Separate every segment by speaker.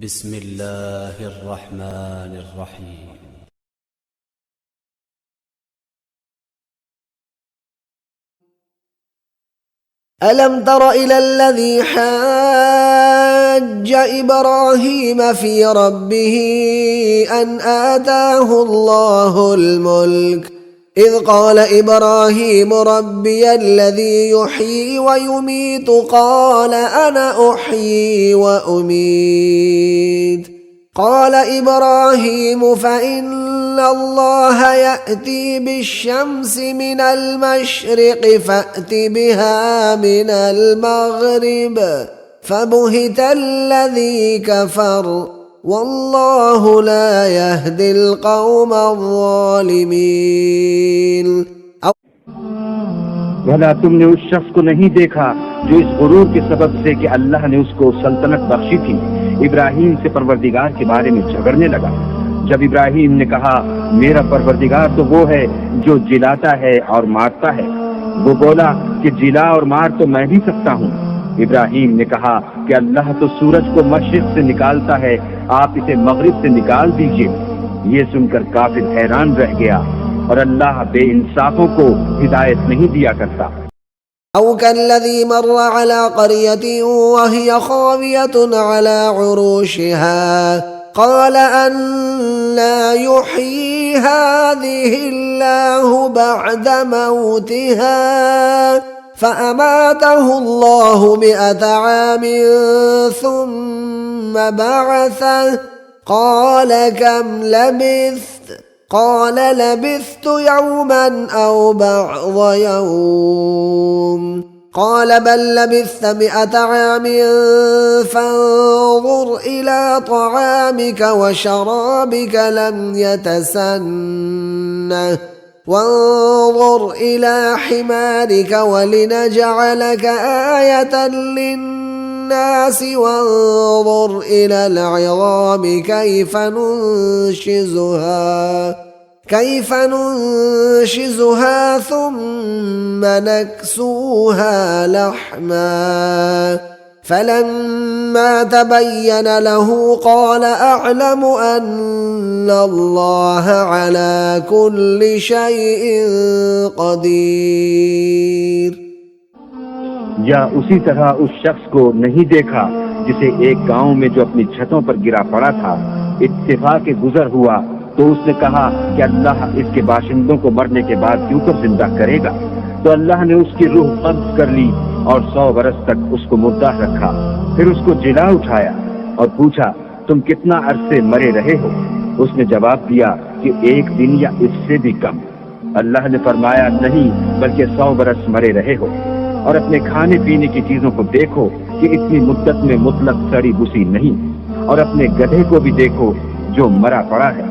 Speaker 1: بسم الله الرحمن الرحيم.
Speaker 2: ألم تر إلى الذي حاج إبراهيم في ربه أن آتاه الله الملك إذ قال إبراهيم ربي الذي يحيي ويميت قال أنا أحيي وأميت قال إبراهيم فإن الله يأتي بالشمس من المشرق فأت بها من المغرب فبهت الذي كفر والله لا يهدي القوم الظالمين.
Speaker 3: بھلا تم نے اس شخص کو نہیں دیکھا جو اس غرور کے سبب سے کہ اللہ نے اس کو سلطنت بخشی تھی ابراہیم سے پروردگار کے بارے میں جھگڑنے لگا. جب ابراہیم نے کہا میرا پروردگار تو وہ ہے جو جلاتا ہے اور مارتا ہے، وہ بولا کہ جلا اور مار تو میں بھی سکتا ہوں. ابراہیم نے کہا کہ اللہ تو سورج کو مشرق سے نکالتا ہے، آپ اسے مغرب سے نکال دیجئے. یہ سن کر کافر حیران رہ گیا اور اللہ بے انصافوں کو ہدایت نہیں دیا کرتا.
Speaker 2: أو كالذي مر على قرية وهي خاوية على عروشها قال أنى يحيي هذه الله بعد موتها فأماته الله 100 عام ثم بعثه قال كم لبثت قال لبثت يوما أو بعض يوم قال بل لبثت 100 عام فانظر إلى طعامك وشرابك لم يتسنه وانظر إلى حمارك ولنجعلك آية للناس وانظر إلى العظام كيف ننشزها ثم نكسوها لحما فلما تبين له قال أعلم أن الله على كل شيء قدير.
Speaker 3: یا اسی طرح اس شخص کو نہیں دیکھا جسے ایک گاؤں میں جو اپنی چھتوں پر گرا پڑا تھا اتفاق گزر ہوا تو اس نے کہا کہ اللہ اس کے باشندوں کو مرنے کے بعد کیوں کر زندہ کرے گا. تو اللہ نے اس کی روح قبض کر لی اور 100 برس تک اس کو مردہ رکھا. پھر اس کو جلا اٹھایا اور پوچھا تم کتنا عرصے مرے رہے ہو؟ اس نے جواب دیا کہ 1 دن یا اس سے بھی کم. اللہ نے فرمایا نہیں بلکہ 100 برس مرے رہے ہو. اور اپنے کھانے پینے کی چیزوں کو دیکھو کہ اتنی مدت میں مطلق سڑی بسی نہیں، اور اپنے گدھے کو بھی دیکھو جو مرا پڑا ہے.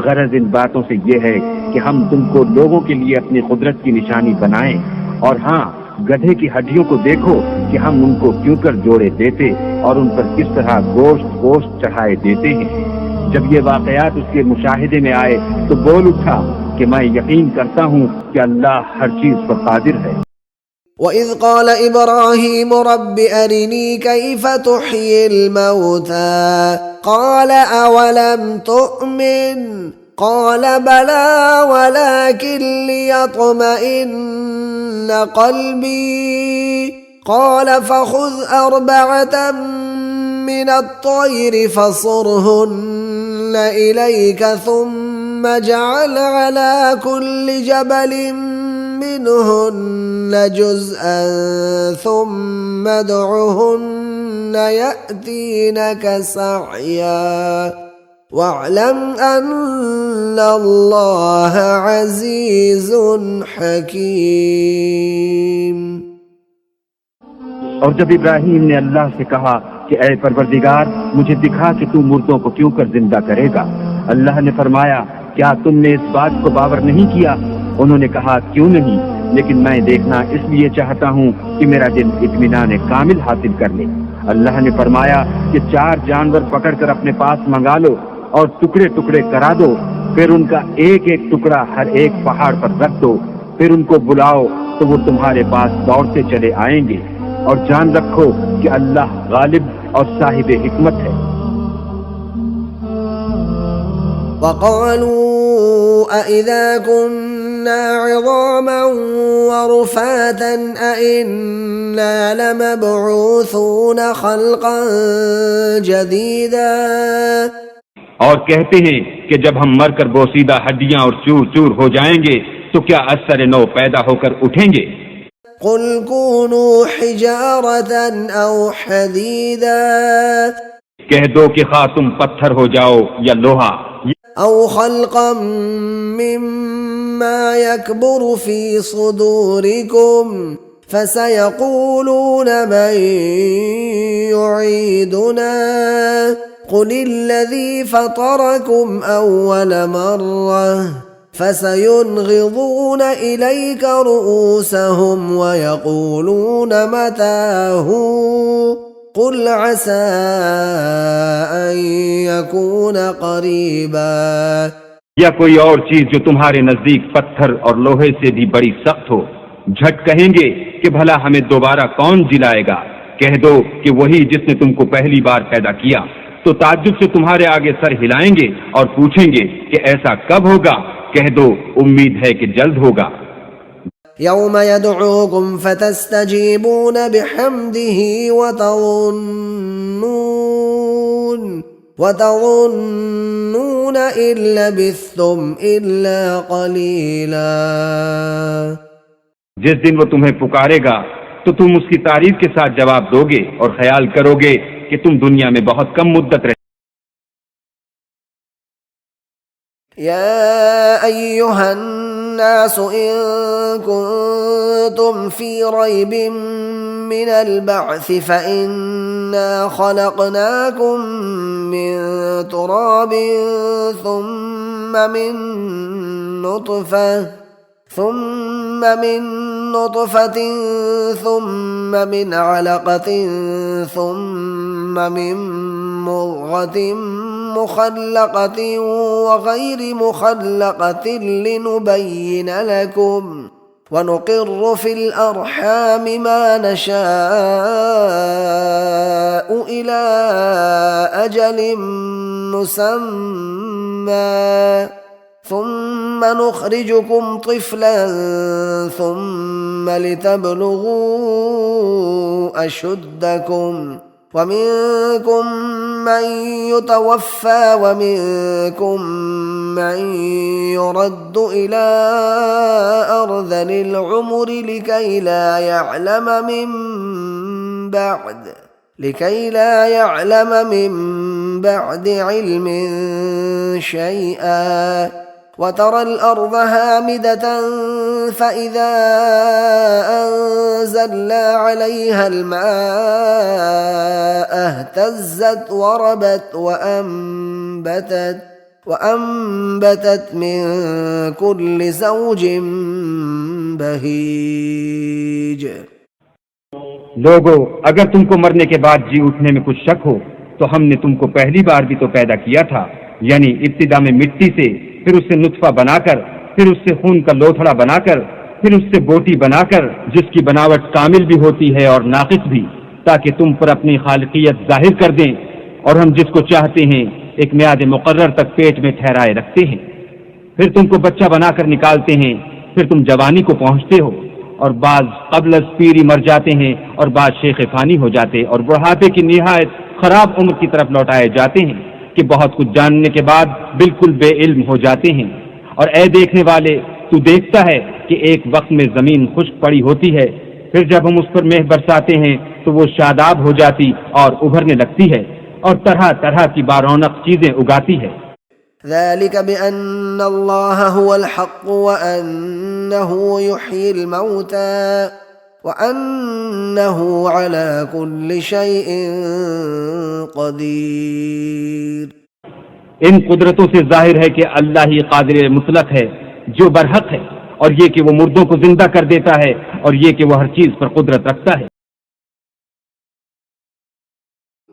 Speaker 3: غرض ان باتوں سے یہ ہے کہ ہم تم کو لوگوں کے لیے اپنی قدرت کی نشانی بنائیں. اور ہاں گدھے کی ہڈیوں کو دیکھو کہ ہم ان کو کیوں کر جوڑے دیتے اور ان پر کس طرح گوشت چڑھائے دیتے ہیں. جب یہ واقعات اس کے مشاہدے میں آئے تو بول اٹھا کہ میں یقین کرتا ہوں کہ اللہ ہر چیز پر قادر ہے.
Speaker 2: وَإِذْ قَالَ إِبْرَاهِيمُ رَبِّ أَرِنِي كَيْفَ تُحْيِي الْمَوْتَى قَالَ أَوَلَمْ تُؤْمِنْ قَالَ بَلَى وَلَكِنْ لِيَطْمَئِنَّ قَلْبِي قَالَ فَخُذْ 4 من الطير فصرهن إليك ثم اجعل على كل جبل منهن جزءا ثم ادعهن يأتينك سعيا واعلم أن الله عزيز حكيم.
Speaker 3: اور جب ابراہیم نے اللہ سے کہا کہ اے پروردگار مجھے دکھا کہ تو مردوں کو کیوں کر زندہ کرے گا، اللہ نے فرمایا کیا تم نے اس بات کو باور نہیں کیا؟ انہوں نے کہا کیوں نہیں، لیکن میں دیکھنا اس لیے چاہتا ہوں کہ میرا دل اطمینان کامل حاصل کر لے. اللہ نے فرمایا کہ 4 جانور پکڑ کر اپنے پاس منگا لو اور ٹکڑے ٹکڑے کرا دو، پھر ان کا ایک ایک ٹکڑا ہر ایک پہاڑ پر رکھ دو، پھر ان کو بلاؤ تو وہ تمہارے پاس دوڑتے چلے آئیں گے. اور جان رکھو کہ اللہ غالب اور صاحب حکمت ہے.
Speaker 2: وقالوا أإذا كنا عظاما ورفاتا أإنا لمبعوثون خلقا جديدا
Speaker 3: اور کہتے ہیں کہ جب ہم مر کر بوسیدہ ہڈیاں اور چور چور ہو جائیں گے تو کیا اثر نو پیدا ہو کر اٹھیں گے؟
Speaker 2: قل كونوا حجارة أو حديدا
Speaker 3: کہہ دو کہ خواہ تم پتھر ہو جاؤ یا لوہا،
Speaker 2: أو خلقا مما يكبر في صدوركم فسيقولون من يعيدنا قل الذي فطركم أول مرة فسينغضون إليك رؤوسهم ويقولون متى هو قل عسى أن يكون قريبا
Speaker 3: یا کوئی اور چیز جو تمہارے نزدیک پتھر اور لوہے سے بھی بڑی سخت ہو، جھٹ کہیں گے کہ بھلا ہمیں دوبارہ کون جلائے گا؟ کہہ دو کہ وہی جس نے تم کو پہلی بار پیدا کیا، تو تعجب سے تمہارے آگے سر ہلائیں گے اور پوچھیں گے کہ ایسا کب ہوگا؟ کہہ دو امید ہے کہ جلد ہوگا۔
Speaker 2: يوم يدعوكم فتستجيبون بحمده وتظنون إن لبثتم إلا قليلا
Speaker 3: جس دن وہ تمہیں پکارے گا تو تم اس کی تعریف کے ساتھ جواب دو گے اور خیال کرو گے کہ تم دنیا میں بہت کم مدت رہے۔
Speaker 2: يا أيها الناس إن كنتم في ريب من البعث فإنا خلقناكم من تراب ثم من نطفة ثم من علقة ثم من مضغة مخلقة وغير مخلقة لنبين لكم ونقر في الأرحام ما نشاء إلى أجل مسمى ثم نخرجكم طفلا ثم لتبلغوا أشدكم ومنكم من يتوفى ومنكم من يرد إلى أرذل العمر لكي لا يعلم من بعد علم شيئا وترى الأرض هامدة فإذا أنزلنا عليها الماء اهتزت وربت وأنبتت من كل زوج بهيج
Speaker 3: لوگو، اگر تم کو مرنے کے بعد جی اٹھنے میں کچھ شک ہو تو ہم نے تم کو پہلی بار بھی تو پیدا کیا تھا، یعنی ابتدا میں مٹی سے، پھر اس سے نطفہ بنا کر، پھر اس سے خون کا لوتھڑا بنا کر، پھر اس سے بوٹی بنا کر، جس کی بناوٹ کامل بھی ہوتی ہے اور ناقص بھی، تاکہ تم پر اپنی خالقیت ظاہر کر دیں، اور ہم جس کو چاہتے ہیں ایک میعاد مقرر تک پیٹ میں ٹھہرائے رکھتے ہیں، پھر تم کو بچہ بنا کر نکالتے ہیں، پھر تم جوانی کو پہنچتے ہو، اور بعض قبل از پیری مر جاتے ہیں اور بعض شیخ فانی ہو جاتے اور بڑھاپے کی نہایت خراب عمر کی طرف لوٹائے جاتے ہیں کہ بہت کچھ جاننے کے بعد بالکل بے علم ہو جاتے ہیں۔ اور اے دیکھنے والے، تو دیکھتا ہے کہ ایک وقت میں زمین خشک پڑی ہوتی ہے، پھر جب ہم اس پر مہ برساتے ہیں تو وہ شاداب ہو جاتی اور ابھرنے لگتی ہے اور طرح طرح کی بارونق چیزیں اگاتی ہے۔
Speaker 2: ذلك بأن الله هو الحق وأنه يحيي الموتى وأنه على كل شيء قدير۔
Speaker 3: ان قدرتوں سے ظاہر ہے کہ اللہ ہی قادر مطلق ہے جو برحق ہے، اور یہ کہ وہ مردوں کو زندہ کر دیتا ہے، اور یہ کہ وہ ہر چیز پر قدرت رکھتا ہے۔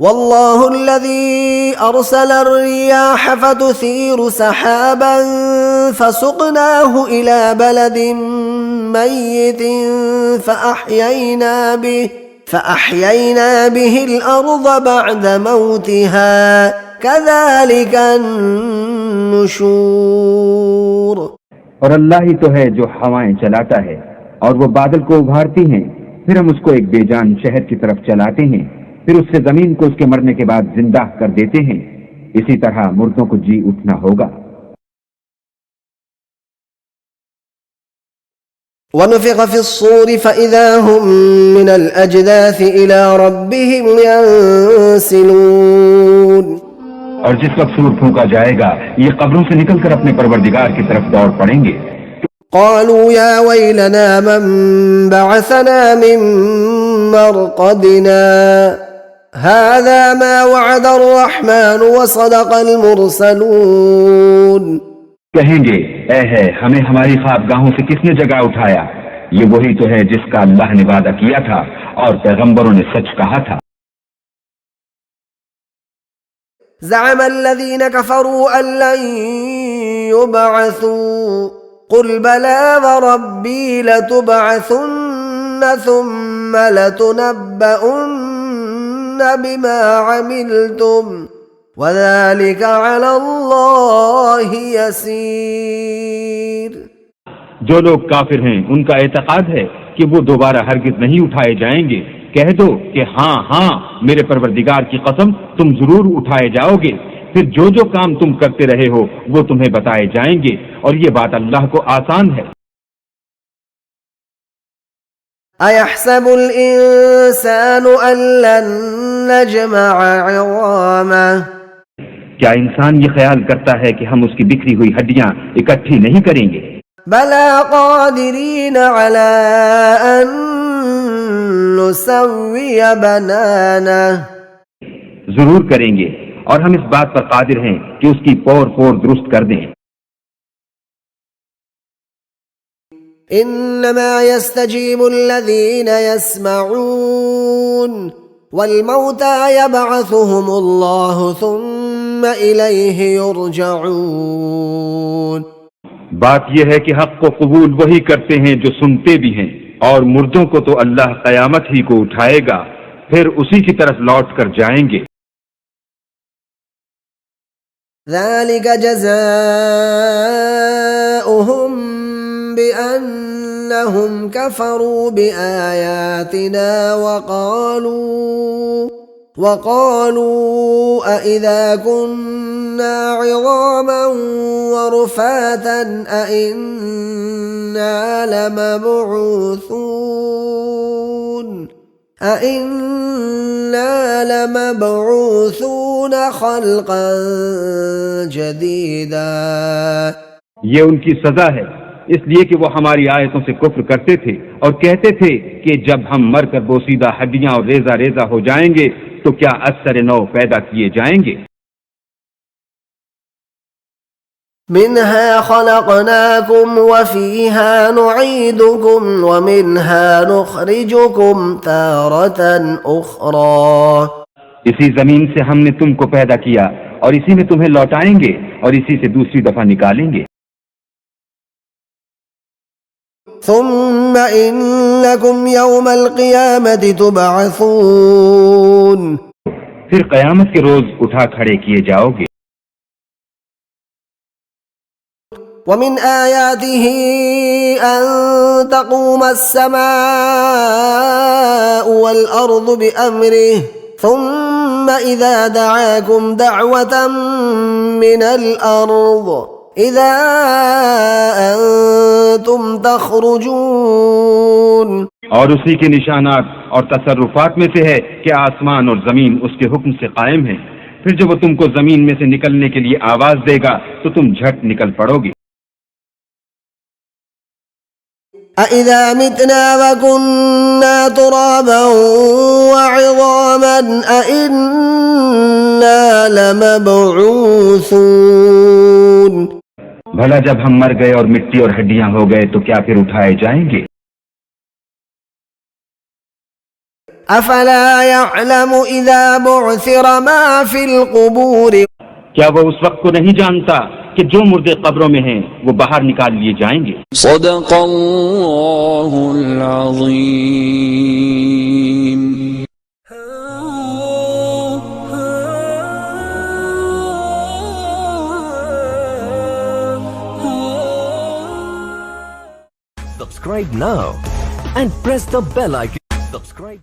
Speaker 2: والله الذي أرسل الرياح فتثير سحابا فسقناه إلى بلد ميت فأحيينا به الأرض بعد موتها كذلك النشور
Speaker 3: اور اللہ ہی تو ہے جو ہوائیں چلاتا ہے اور وہ بادل کو ابھارتی ہیں، پھر ہم اس کو ایک بے جان شہر کی طرف چلاتے ہیں، پھر اس سے زمین کو اس کے مرنے کے بعد زندہ کر دیتے ہیں، اسی طرح مردوں کو جی اٹھنا ہوگا۔
Speaker 2: ونفخ في الصور فإذا هم من الأجداث إلى ربهم ينسلون
Speaker 3: اور جس وقت سور پھونکا جائے گا یہ قبروں سے نکل کر اپنے پروردگار کی طرف دوڑ پڑیں گے۔
Speaker 2: قالوا يا ويلنا من بعثنا من مرقدنا هذا ما وعد الرحمن وصدق المرسلون
Speaker 3: کہیں گے اے ہے ہمیں ہماری خوابگاہوں سے کس نے جگہ اٹھایا، یہ وہی تو ہے جس کا اللہ نے وعدہ کیا تھا اور پیغمبروں نے سچ کہا تھا۔
Speaker 2: زعم الذين كفروا أن لن يبعثوا قل بلى وربي لتبعثن ثم لتنبؤن بما عملتم وذلك على الله يسير۔
Speaker 3: جو لوگ کافر ہیں ان کا اعتقاد ہے کہ وہ دوبارہ ہرگز نہیں اٹھائے جائیں گے، کہہ دو کہ ہاں ہاں میرے پروردگار کی قسم تم ضرور اٹھائے جاؤ گے، پھر جو جو کام تم کرتے رہے ہو وہ تمہیں بتائے جائیں گے، اور یہ بات اللہ کو آسان ہے۔
Speaker 2: أيحسب الإنسان أن لن نجمع عظامه
Speaker 3: کیا انسان یہ خیال کرتا ہے کہ ہم اس کی بکھری ہوئی ہڈیاں اکٹھی نہیں کریں گے؟
Speaker 2: بلى قادرين على أن نسوي بنانه
Speaker 3: ضرور کریں گے، اور ہم اس بات پر قادر ہیں کہ اس کی پور پور درست کر دیں۔
Speaker 2: إنما يستجيب الذين يسمعون والموتى يبعثهم الله ثم إليه يرجعون۔
Speaker 3: بات یہ ہے کہ حق کو قبول وہی کرتے ہیں جو سنتے بھی ہیں، اور مردوں کو تو اللہ قیامت ہی کو اٹھائے گا، پھر اسی کی طرف لوٹ کر جائیں گے۔
Speaker 2: ذلك جزاؤهم بأنهم كفروا بآياتنا وقالوا أإذا كنا عظاما ورفاتا أئنا لمبعوثون خلقا جديدا۔
Speaker 3: یہ ان کی سزا ہے اس لیے کہ وہ ہماری آیتوں سے کفر کرتے تھے اور کہتے تھے کہ جب ہم مر کر بوسیدہ ہڈیاں اور ریزہ ریزہ ہو جائیں گے تو کیا اثر نو پیدا کیے جائیں گے۔
Speaker 2: منها خلقناكم وفيها نعيدكم ومنها نخرجكم تارة أخرى۔
Speaker 3: اسی زمین سے ہم نے تم کو پیدا کیا اور اسی میں تمہیں لوٹائیں گے اور اسی سے دوسری دفعہ نکالیں گے۔
Speaker 2: ثم إنكم يوم القيامة تبعثون۔
Speaker 3: پھر قیامت کے روز اٹھا کھڑے کیے جاؤ گے۔
Speaker 2: ومن آياته أن تقوم السماء والأرض بأمره ثم إذا دعاكم دعوة من الأرض إذا أنتم تخرجون۔
Speaker 3: اور اسی کے نشانات اور تصرفات میں سے ہے کہ آسمان اور زمین اس کے حکم سے قائم ہیں، پھر جب وہ تم کو زمین میں سے نکلنے کے لیے آواز دے گا تو تم جھٹ نکل پڑو گے۔
Speaker 2: أَإِذَا مِتْنَا وَكُنَّا تُرَابًا وَعِظَامًا أَإِنَّا لَمَبْعُوثُونَ۔
Speaker 3: بھلا جب ہم مر گئے اور مٹی اور ہڈیاں ہو گئے تو کیا پھر اٹھائے جائیں گے؟
Speaker 2: أَفَلَا يَعْلَمُ إِذَا بُعْثِرَ مَا فِي الْقُبُورِ۔
Speaker 3: کیا وہ اس وقت کو نہیں جانتا کہ جو مردے قبروں میں ہیں وہ باہر نکال لیے جائیں گے۔
Speaker 4: صدق اللہ العظیم۔
Speaker 5: subscribe now and press the bell icon. Subscribe.